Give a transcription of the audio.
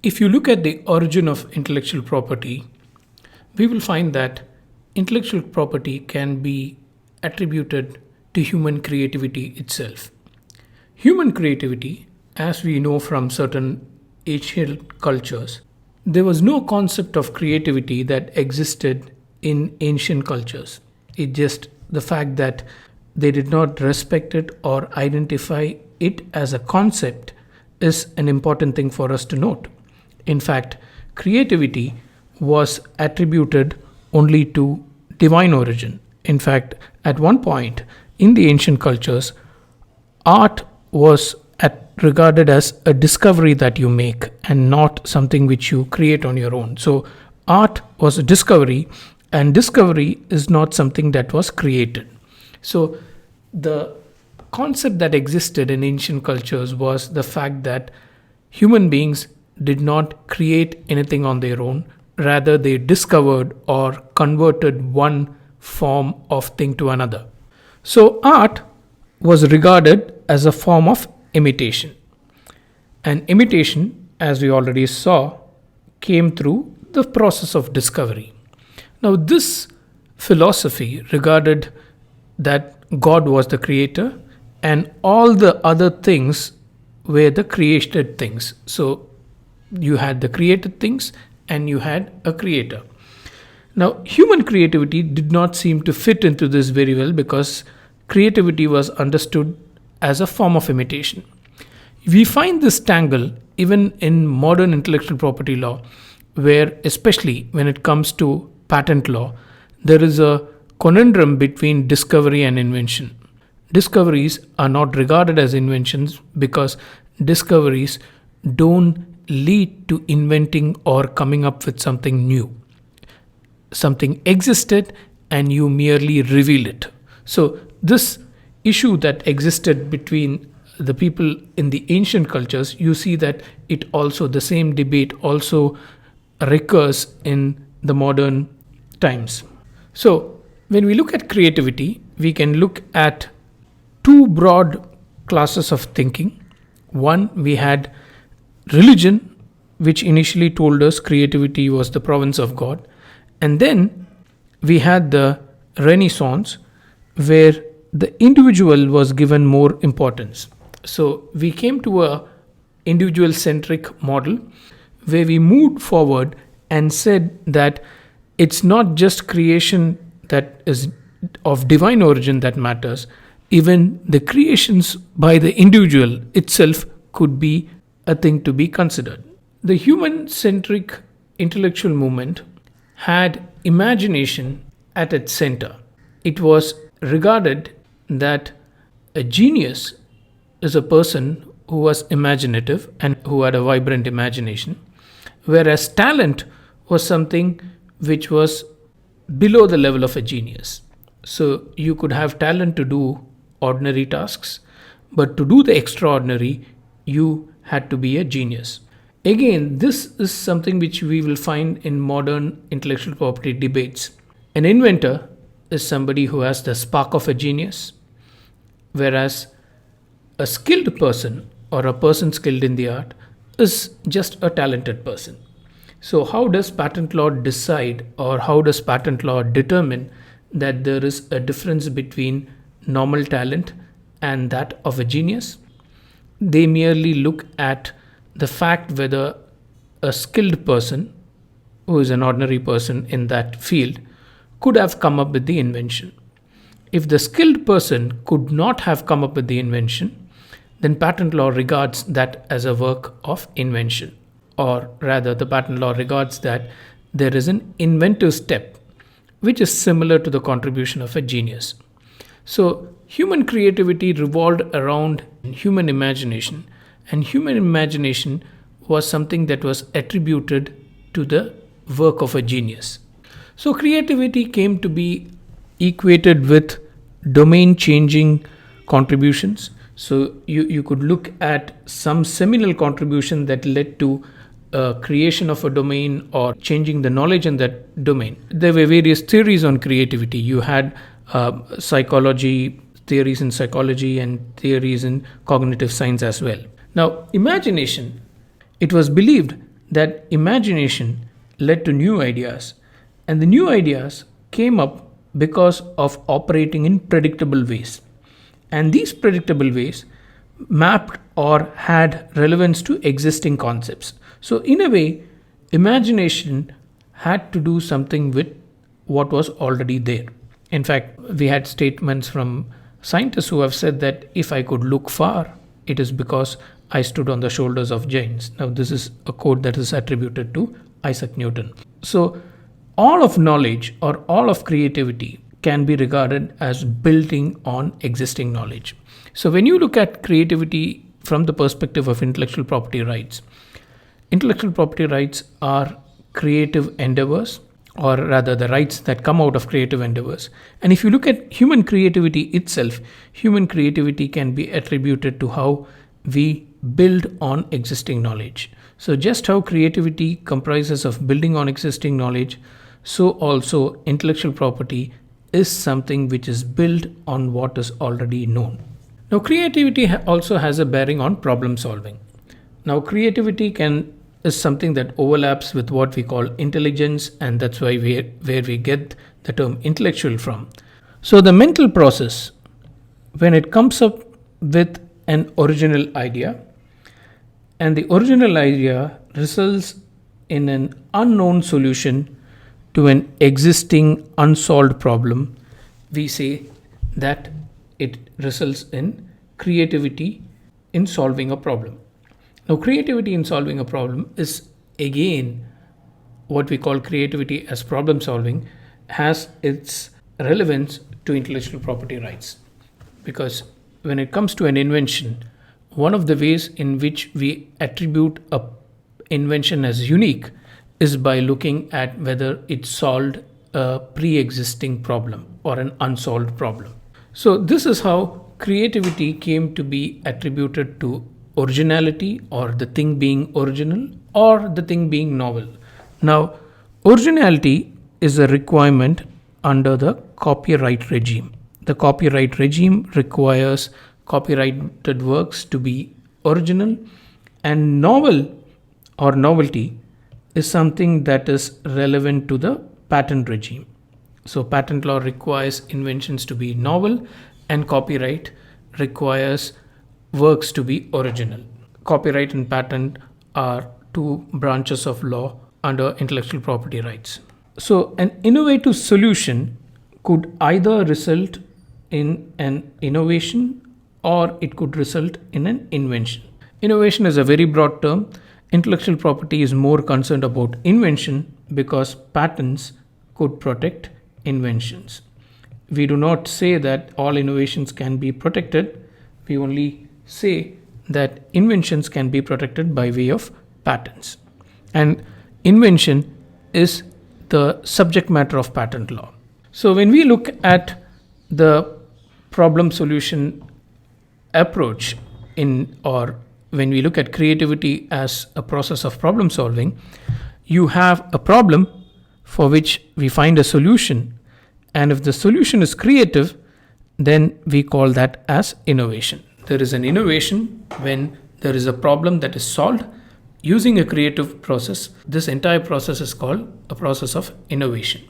If you look at the origin of intellectual property, we will find that intellectual property can be attributed to human creativity itself. Human creativity, as we know from certain ancient cultures, there was no concept of creativity that existed in ancient cultures. It just the fact that they did not respect it or identify it as a concept is an important thing for us to note. In fact, creativity was attributed only to divine origin. In fact, at one point in the ancient cultures, art was regarded as a discovery that you make and not something which you create on your own. So, art was a discovery, and discovery is not something that was created. So, the concept that existed in ancient cultures was the fact that human beings did not create anything on their own, rather, they discovered or converted one form of thing to another. So, art was regarded as a form of imitation. And imitation, as we already saw, came through the process of discovery. Now, this philosophy regarded that God was the creator and all the other things were the created things. So, you had the created things and you had a creator. Now, human creativity did not seem to fit into this very well because creativity was understood as a form of imitation. We find this tangle even in modern intellectual property law, where, especially when it comes to patent law, there is a conundrum between discovery and invention. Discoveries are not regarded as inventions because discoveries don't lead to inventing or coming up with something new. Something existed and you merely reveal it. So, this issue that existed between the people in the ancient cultures, you see that it also, the same debate also recurs in the modern times. So, when we look at creativity, we can look at two broad classes of thinking. One, we had religion, which initially told us creativity was the province of God. And then we had the Renaissance, where the individual was given more importance. So we came to a individual centric model where we moved forward and said that it's not just creation that is of divine origin that matters. Even the creations by the individual itself could be a thing to be considered. The human centric intellectual movement had imagination at its center. It was regarded that a genius is a person who was imaginative and who had a vibrant imagination, whereas talent was something which was below the level of a genius. So you could have talent to do ordinary tasks, but to do the extraordinary, you had to be a genius. Again, this is something which we will find in modern intellectual property debates. An inventor is somebody who has the spark of a genius, whereas a skilled person or a person skilled in the art is just a talented person. So, how does patent law decide, or how does patent law determine that there is a difference between normal talent and that of a genius? They merely look at the fact whether a skilled person, who is an ordinary person in that field, could have come up with the invention. If the skilled person could not have come up with the invention, then patent law regards that as a work of invention. Or rather, the patent law regards that there is an inventive step, which is similar to the contribution of a genius. So, human creativity revolved around human imagination, and human imagination was something that was attributed to the work of a genius. So, creativity came to be equated with domain changing contributions. So, you could look at some seminal contribution that led to creation of a domain or changing the knowledge in that domain. There were various theories on creativity. You had psychology, theories in psychology, and theories in cognitive science as well. Now, imagination, it was believed that imagination led to new ideas, and the new ideas came up because of operating in predictable ways. And these predictable ways mapped or had relevance to existing concepts. So, in a way, imagination had to do something with what was already there. In fact, we had statements from scientists who have said that if I could look far, it is because I stood on the shoulders of giants. Now, this is a quote that is attributed to Isaac Newton. So, all of knowledge or all of creativity can be regarded as building on existing knowledge. So, when you look at creativity from the perspective of intellectual property rights are creative endeavors, or rather the rights that come out of creative endeavors. And if you look at human creativity itself, human creativity can be attributed to how we build on existing knowledge. So just how creativity comprises of building on existing knowledge, so also intellectual property is something which is built on what is already known. Now creativity also has a bearing on problem solving. Now creativity is something that overlaps with what we call intelligence, and that's why where we get the term intellectual from. So the mental process, when it comes up with an original idea, and the original idea results in an unknown solution to an existing unsolved problem, we say that it results in creativity in solving a problem. Now, creativity in solving a problem is again what we call creativity as problem solving, has its relevance to intellectual property rights. Because when it comes to an invention, one of the ways in which we attribute a invention as unique is by looking at whether it solved a pre-existing problem or an unsolved problem. So this is how creativity came to be attributed to originality, or the thing being original, or the thing being novel. Now, originality is a requirement under the copyright regime. The copyright regime requires copyrighted works to be original, and novel or novelty is something that is relevant to the patent regime. So patent law requires inventions to be novel, and copyright requires works to be original. Copyright and patent are two branches of law under intellectual property rights. So an innovative solution could either result in an innovation, or it could result in an invention. Innovation is a very broad term. Intellectual property is more concerned about invention because patents could protect inventions. We do not say that all innovations can be protected. We only say that inventions can be protected by way of patents. And invention is the subject matter of patent law. So when we look at the problem solution approach or when we look at creativity as a process of problem solving, you have a problem for which we find a solution, and if the solution is creative, then we call that as innovation. There is an innovation when there is a problem that is solved using a creative process. This entire process is called a process of innovation.